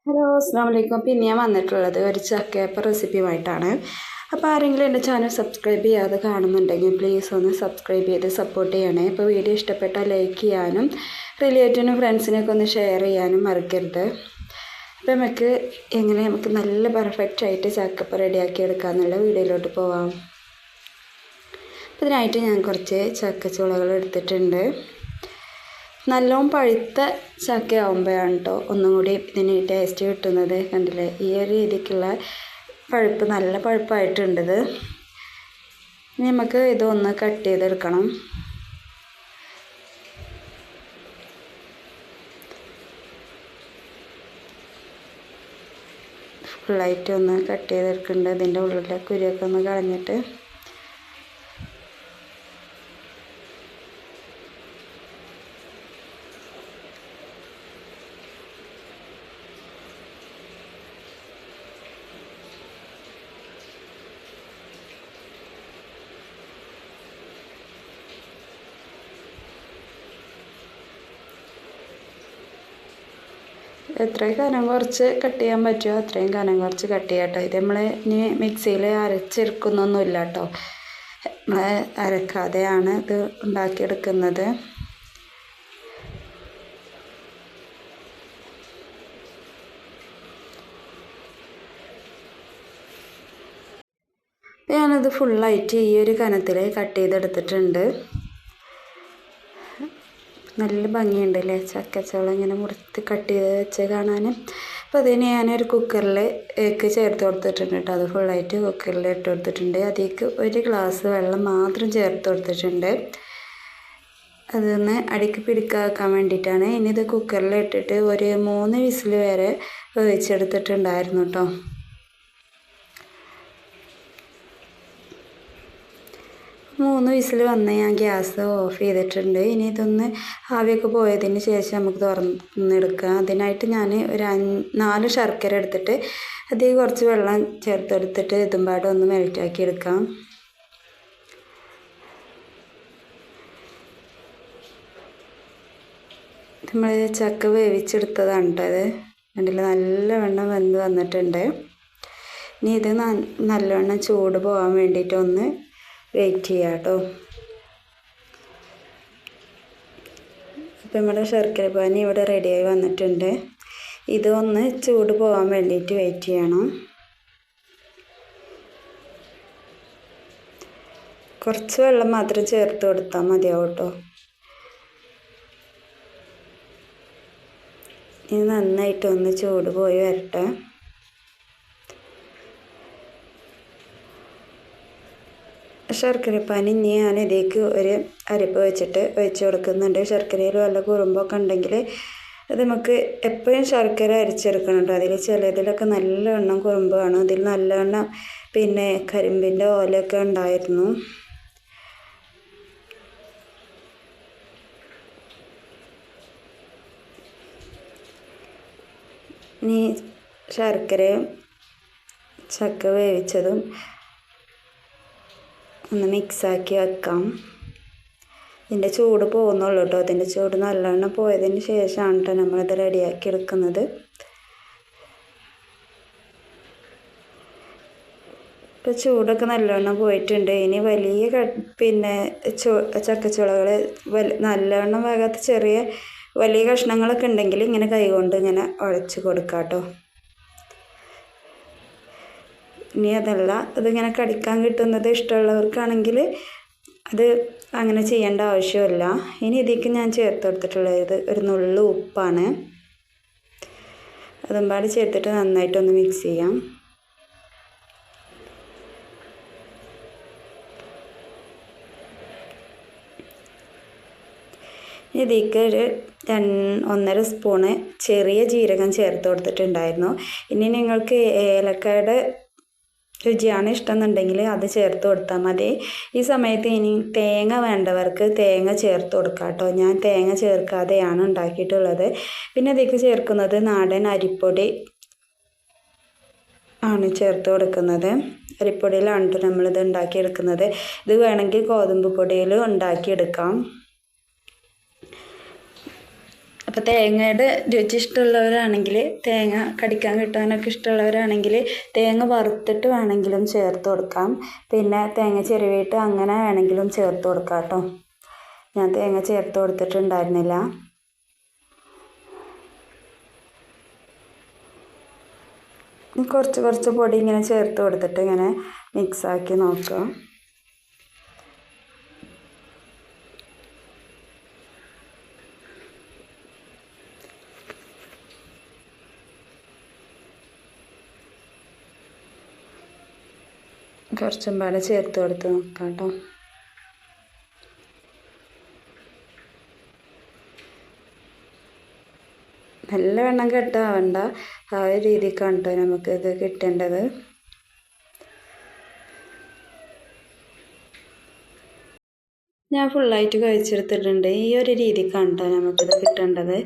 Hello അസ്സാം വലൈക്കും. പിന്നെ ഞാൻ വന്നിട്ടുള്ളത് ഒരു ചക്കയപ്പ റെസിപ്പിയുമായിട്ടാണ്. അപ്പോൾ ആരെങ്കിലും എൻ്റെ ചാനൽ സബ്സ്ക്രൈബ് ചെയ്യാതെ കാണുന്നുണ്ടെങ്കിൽ പ്ലീസ് ഒന്ന് സബ്സ്ക്രൈബ് ചെയ്ത് സപ്പോർട്ട് ചെയ്യണേ. അപ്പോൾ വീഡിയോ ഇഷ്ടപ്പെട്ടാൽ ലൈക്ക് ചെയ്യാനും റിലേറ്റീവിനും ഫ്രണ്ട്സിനൊക്കെ ഒന്ന് ഷെയർ ചെയ്യാനും മറക്കരുത്. അപ്പോൾ നമുക്ക് നല്ല പെർഫെക്റ്റ് ആയിട്ട് ചക്കയപ്പം റെഡിയാക്കി എടുക്കാമെന്നുള്ള വീഡിയോയിലോട്ട് പോവാം. അപ്പോൾ ഇതിനായിട്ട് ഞാൻ കുറച്ച് ചക്കച്ചുളകൾ എടുത്തിട്ടുണ്ട്. നല്ലോണം പഴുത്ത ചക്കയാവുമ്പോഴാണ് കേട്ടോ ഒന്നും കൂടി ഇതിന് ടേസ്റ്റ് കിട്ടുന്നത്. കണ്ടില്ലേ, ഈ ഒരു രീതിക്കുള്ള പഴുപ്പ്, നല്ല പഴുപ്പായിട്ടുണ്ടത്. ഇനി നമുക്ക് ഇതൊന്ന് കട്ട് ചെയ്തെടുക്കണം. ഫുള്ളായിട്ട് ഒന്ന് കട്ട് ചെയ്തെടുക്കുന്നുണ്ട്. ഇതിൻ്റെ ഉള്ളിലെ കുരുവൊക്കെ ഒന്ന് കളഞ്ഞിട്ട് എത്രയും കനം കുറച്ച് കട്ട് ചെയ്യാൻ പറ്റുമോ അത്രയും കനം കുറച്ച് കട്ട് ചെയ്യാം കേട്ടോ. ഇത് നമ്മൾ ഇനി മിക്സിയിൽ അരച്ചെടുക്കുന്നൊന്നുമില്ല കേട്ടോ. നമ്മൾ അരക്കാതെയാണ് ഇത് ഉണ്ടാക്കിയെടുക്കുന്നത്. ഞാനത് ഫുള്ളായിട്ട് ഈ ഒരു കനത്തിൽ കട്ട് ചെയ്തെടുത്തിട്ടുണ്ട്. നല്ല ഭംഗിയുണ്ടല്ലേ ചക്കച്ചുള ഇങ്ങനെ മുറിച്ച് കട്ട് ചെയ്ത് വെച്ച് കാണാൻ. അപ്പോൾ അതിന് ഞാനൊരു കുക്കറിലേക്ക് ചേർത്ത് കൊടുത്തിട്ടുണ്ട് കേട്ടോ. അത് ഫുള്ളായിട്ട് കുക്കറിൽ ഇട്ട് കൊടുത്തിട്ടുണ്ട്. അതിലേക്ക് ഒരു ഗ്ലാസ് വെള്ളം മാത്രം ചേർത്ത് കൊടുത്തിട്ടുണ്ട്. അതൊന്ന് അടിക്ക് പിടിക്കാക്കാൻ വേണ്ടിയിട്ടാണ്. ഇനി ഇത് കുക്കറിൽ ഇട്ടിട്ട് ഒരു 3 വിസിൽ വരെ വേവിച്ചെടുത്തിട്ടുണ്ടായിരുന്നു കേട്ടോ. 3 വിസിൽ വന്ന് ഞാൻ ഗ്യാസ് ഓഫ് ചെയ്തിട്ടുണ്ട്. ഇനി ഇതൊന്ന് ആവിയൊക്കെ പോയതിന് ശേഷം നമുക്ക് തുറന്നെടുക്കാം. അതിനായിട്ട് ഞാൻ ഒരു 4 ശർക്കര എടുത്തിട്ട് അതിൽ കുറച്ച് വെള്ളം ചേർത്തെടുത്തിട്ട് ഇതും പാടെ ഒന്ന് മെൽറ്റാക്കി എടുക്കാം. നമ്മൾ ചക്ക വേവിച്ചെടുത്തതാണ് കേട്ടോ. അത് കണ്ടില്ല, നല്ലവണ്ണം വെന്ത് വന്നിട്ടുണ്ട്. ഇനി ഇത് നല്ലവണ്ണം ചൂട് പോകാൻ വേണ്ടിയിട്ട് ഒന്ന് വെയിറ്റ് ചെയ്യാം കേട്ടോ. അപ്പം നമ്മുടെ ശർക്കര പാനി ഇവിടെ റെഡിയായി വന്നിട്ടുണ്ട്. ഇതൊന്ന് ചൂട് പോകാൻ വേണ്ടിയിട്ട് വെയിറ്റ് ചെയ്യണം. കുറച്ച് വെള്ളം മാത്രം ചേർത്ത് കൊടുത്താൽ മതിയാവും കേട്ടോ. ഇത് നന്നായിട്ടൊന്ന് ചൂട് പോയി വരട്ടെ. ശർക്കരപ്പാനി ഞാൻ ഇതിലേക്ക് ഒരു അരിപ്പ് വെച്ചിട്ട് ഒഴിച്ച് കൊടുക്കുന്നുണ്ട്. ശർക്കരയിൽ വല്ല കുറുമ്പൊക്കെ ഉണ്ടെങ്കിൽ അത് നമുക്ക് എപ്പോഴും ശർക്കര അരിച്ചെടുക്കണം കേട്ടോ. അതിൽ ചിലതിലൊക്കെ നല്ലവണ്ണം കുറുമ്പ് കാണും. അതിൽ നല്ലവണ്ണം പിന്നെ കരിമ്പിൻ്റെ ഓലയൊക്കെ ഉണ്ടായിരുന്നു. ഇനി ശർക്കരയും ചക്ക വേവിച്ചതും ഒന്ന് മിക്സാക്കി വെക്കാം. ഇതിൻ്റെ ചൂട് പോകുന്നുള്ളൂ കേട്ടോ. അതിൻ്റെ ചൂട് നല്ലവണ്ണം പോയതിന് ശേഷമാണ് കേട്ടോ നമ്മളിത് റെഡിയാക്കി എടുക്കുന്നത്. ഇപ്പോൾ ചൂടൊക്കെ നല്ലവണ്ണം പോയിട്ടുണ്ട്. ഇനി വലിയ പിന്നെ ചക്കച്ചുളകൾ നല്ലവണ്ണം വേകാത്ത ചെറിയ വലിയ കഷ്ണങ്ങളൊക്കെ ഉണ്ടെങ്കിൽ ഇങ്ങനെ കൈകൊണ്ട് ഇങ്ങനെ ഉടച്ച് കൊടുക്കാം കേട്ടോ. ഇനി അതല്ല, ഇതിങ്ങനെ കടിക്കാൻ കിട്ടുന്നത് ഇഷ്ടമുള്ളവർക്കാണെങ്കിൽ അത് അങ്ങനെ ചെയ്യേണ്ട ആവശ്യമില്ല. ഇനി ഇതിലേക്ക് ഞാൻ ചേർത്ത് കൊടുത്തിട്ടുള്ളത് ഒരു നുള്ളു ഉപ്പാണ്. അതും പാടി ചേർത്തിട്ട് നന്നായിട്ടൊന്ന് മിക്സ് ചെയ്യാം. ഇതിലേക്ക് ഒരു 1.5 സ്പൂണ് ചെറിയ ജീരകം ചേർത്ത് കൊടുത്തിട്ടുണ്ടായിരുന്നു. ഇനി നിങ്ങൾക്ക് ഏലക്കയുടെ രുചിയാണ് ഇഷ്ടമെന്നുണ്ടെങ്കിൽ അത് ചേർത്ത് കൊടുത്താൽ മതി. ഈ സമയത്ത് ഇനി തേങ്ങ വേണ്ടവർക്ക് തേങ്ങ ചേർത്ത് കൊടുക്കാം കേട്ടോ. ഞാൻ തേങ്ങ ചേർക്കാതെയാണ് ഉണ്ടാക്കിയിട്ടുള്ളത്. പിന്നെ അതിലേക്ക് ചേർക്കുന്നത് നാടൻ അരിപ്പൊടി ആണ് ചേർത്ത് കൊടുക്കുന്നത്. അരിപ്പൊടിയിലാണ് നമ്മളിത് ഉണ്ടാക്കിയെടുക്കുന്നത്. ഇത് വേണമെങ്കിൽ ഗോതമ്പ് പൊടിയിൽ ഉണ്ടാക്കിയെടുക്കാം. അപ്പോൾ തേങ്ങയുടെ രുചി ഇഷ്ടമുള്ളവരാണെങ്കിൽ തേങ്ങ കടിക്കാൻ കിട്ടാനൊക്കെ ഇഷ്ടമുള്ളവരാണെങ്കിൽ തേങ്ങ വറുത്തിട്ട് വേണമെങ്കിലും ചേർത്ത് കൊടുക്കാം. പിന്നെ തേങ്ങ ചിരവിയിട്ട് അങ്ങനെ വേണമെങ്കിലും ചേർത്ത് കൊടുക്കാം കേട്ടോ. ഞാൻ തേങ്ങ ചേർത്ത് കൊടുത്തിട്ടുണ്ടായിരുന്നില്ല. കുറച്ച് പൊടി ഇങ്ങനെ ചേർത്ത് കൊടുത്തിട്ട് ഇങ്ങനെ മിക്സാക്കി നോക്കുക. കുറച്ചും പാടെ ചേർത്ത് കൊടുത്ത് നോക്കാം കേട്ടോ. നല്ലവണ്ണം കെട്ടാവണ്ട, ആ ഒരു രീതിക്കാണ് കേട്ടോ നമുക്കിത് കിട്ടേണ്ടത്. ഞാൻ ഫുള്ളായിട്ട് കഴിച്ചെടുത്തിട്ടുണ്ട്. ഈ ഒരു രീതിക്കാണ് കേട്ടോ നമുക്കിത് കിട്ടേണ്ടത്.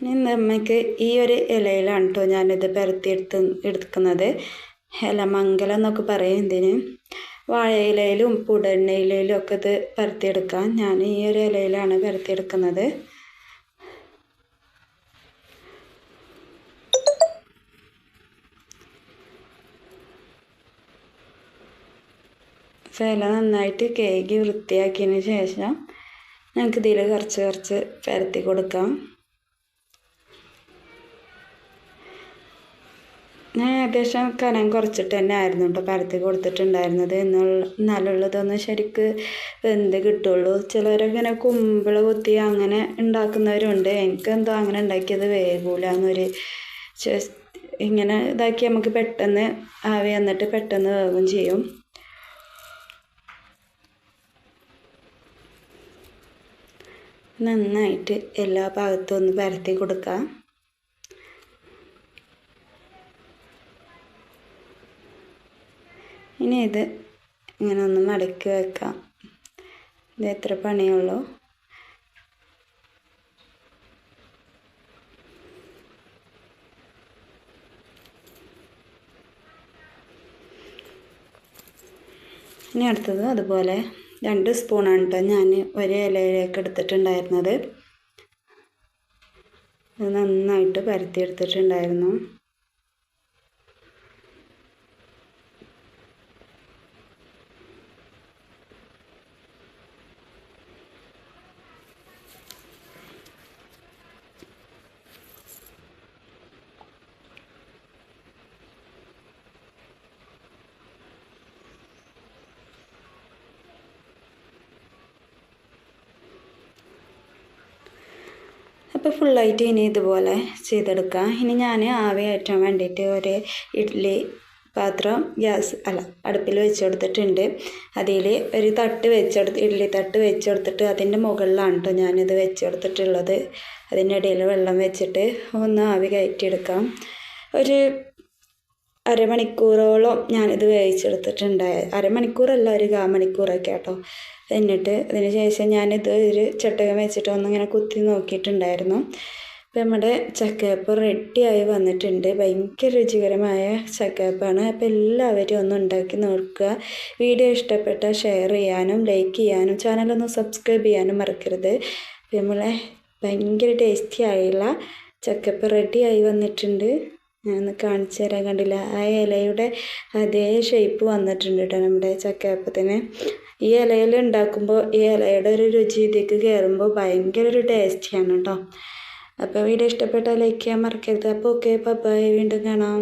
ഇനി നമുക്ക് ഈ ഒരു ഇലയിലാണ് കേട്ടോ ഞാനിത് എടുക്കുന്നത്. ഇലമംഗലം എന്നൊക്കെ പറയും ഇതിന്. വാഴയിലയിലും പുടണ്ണയിലയിലും ഒക്കെ ഇത് പരത്തിയെടുക്കാം. ഞാൻ ഈ ഒരു ഇലയിലാണ് പരത്തിയെടുക്കുന്നത്. ഇല നന്നായിട്ട് കേകി വൃത്തിയാക്കിയതിന് ശേഷം നമുക്കിതിൽ കുറച്ച് പരത്തി കൊടുക്കാം. ഞാൻ ഏകദേശം കനം കുറച്ചിട്ട് തന്നെ ആയിരുന്നു കേട്ടോ പരത്തി കൊടുത്തിട്ടുണ്ടായിരുന്നത്. എന്നാലുള്ളതൊന്ന് ശരിക്ക് വെന്ത് കിട്ടുള്ളൂ. ചിലരൊക്കെ ഇങ്ങനെ കുമ്പിൾ കുത്തി അങ്ങനെ ഉണ്ടാക്കുന്നവരുണ്ട്. എനിക്കെന്തോ അങ്ങനെ ഉണ്ടാക്കിയത് വേകൂല എന്നൊരു ഇങ്ങനെ ഇതാക്കി നമുക്ക് പെട്ടെന്ന് ആവി വന്നിട്ട് പെട്ടെന്ന് വേവും ചെയ്യും. നന്നായിട്ട് എല്ലാ ഭാഗത്തും ഒന്ന് പരത്തി കൊടുക്കാം. ഇനി ഇത് ഇങ്ങനെ ഒന്ന് മടക്കി വെക്കാം. ഇത് എത്ര പണിയുള്ളൂ. ഇനി അടുത്തത് അതുപോലെ 2 സ്പൂണാണ് കേട്ടോ ഞാൻ ഒരു ഇലയിലേക്ക് എടുത്തിട്ടുണ്ടായിരുന്നത്. അത് നന്നായിട്ട് പരത്തിയെടുത്തിട്ടുണ്ടായിരുന്നു. അപ്പോൾ ഫുള്ളായിട്ട് ഇനി ഇതുപോലെ ചെയ്തെടുക്കാം. ഇനി ഞാൻ ആവി കയറ്റാൻ വേണ്ടിയിട്ട് ഒരു ഇഡ്ഡലി പാത്രം അടുപ്പിൽ വെച്ച് കൊടുത്തിട്ടുണ്ട്. അതിൽ ഒരു ഇഡ്ഡലി തട്ട് വെച്ച് കൊടുത്തിട്ട് അതിൻ്റെ മുകളിലാണ് കേട്ടോ ഞാനിത് വെച്ച് കൊടുത്തിട്ടുള്ളത്. അതിൻ്റെ ഇടയിൽ വെള്ളം വെച്ചിട്ട് ഒന്ന് ആവി കയറ്റിയെടുക്കാം. ഒരു അരമണിക്കൂറോളം ഞാനിത് വേവിച്ചെടുത്തിട്ടുണ്ട്. അരമണിക്കൂറല്ല, ഒരു 1/4 മണിക്കൂറൊക്കെ കേട്ടോ. എന്നിട്ട് അതിന് ശേഷം ഞാനിത് ഒരു ചട്ടകം വെച്ചിട്ട് ഒന്നിങ്ങനെ കുത്തി നോക്കിയിട്ടുണ്ടായിരുന്നു. അപ്പോൾ നമ്മുടെ ചക്കയപ്പം റെഡിയായി വന്നിട്ടുണ്ട്. ഭയങ്കര രുചികരമായ ചക്കയപ്പമാണ്. അപ്പോൾ എല്ലാവരും ഒന്ന് ഉണ്ടാക്കി നോക്കുക. വീഡിയോ ഇഷ്ടപ്പെട്ടാൽ ഷെയർ ചെയ്യാനും ലൈക്ക് ചെയ്യാനും ചാനലൊന്ന് സബ്സ്ക്രൈബ് ചെയ്യാനും മറക്കരുത്. നമ്മളെ ഭയങ്കര ടേസ്റ്റി ആയുള്ള ചക്കയപ്പം റെഡിയായി വന്നിട്ടുണ്ട്. ഞാനൊന്ന് കാണിച്ചു തരാൻ, കണ്ടില്ല? ആ ഇലയുടെ അതേ ഷേപ്പ് വന്നിട്ടുണ്ട് കേട്ടോ നമ്മുടെ ചക്കയപ്പത്തിന്. ഈ ഇലയിൽ ഉണ്ടാക്കുമ്പോൾ ഈ ഇലയുടെ ഒരു രുചി ഇതിലേക്ക് കയറുമ്പോൾ ഭയങ്കര ഒരു ടേസ്റ്റിയാണ് കേട്ടോ. അപ്പോൾ വീഡിയോ ഇഷ്ടപ്പെട്ടാൽ ലൈക്ക് ചെയ്യാൻ മറക്കരുത്. അപ്പോൾ ഓക്കെ, ബൈ, വീണ്ടും കാണാം.